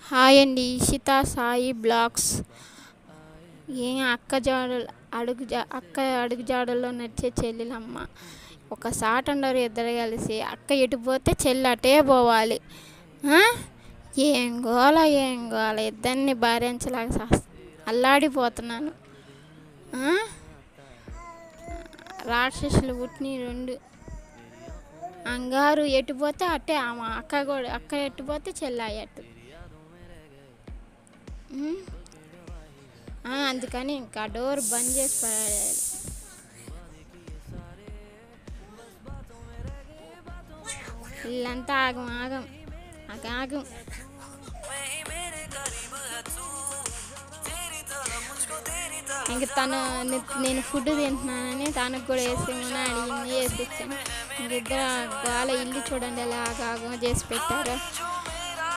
Hi అండి, Ishita Sai blogs. ఏం అక్క అడుగు జాడల్లో నడిచే చెల్లెలమ్మ. ఒక సాట ఉండరు ఇద్దరు కలిసి. అక్క ఎటు పోతే చెల్లి అటే పోవాలి. ఏం గోల ఇద్దరిని భార్యించలాగా అల్లాడిపోతున్నాను. రాక్షసులు పుట్టిన రెండు. అంగారు ఎటు పోతే అట్టే అక్క ఎటు పోతే చెల్లి అయ్యట్టు. అందుకని ఇంకా డోర్ బంద్ చేసి పడేయాలి. ఇల్లంతా ఆగం ఆగం ఆగం. ఇంక నేను ఫుడ్ తింటున్నానని తనకు కూడా వేసేమని అడిగింది, వేసిచ్చాను. ఇంకిద్దరు వాళ్ళ ఇల్లు చూడండి ఎలా ఆగం చేసి పెట్టారు.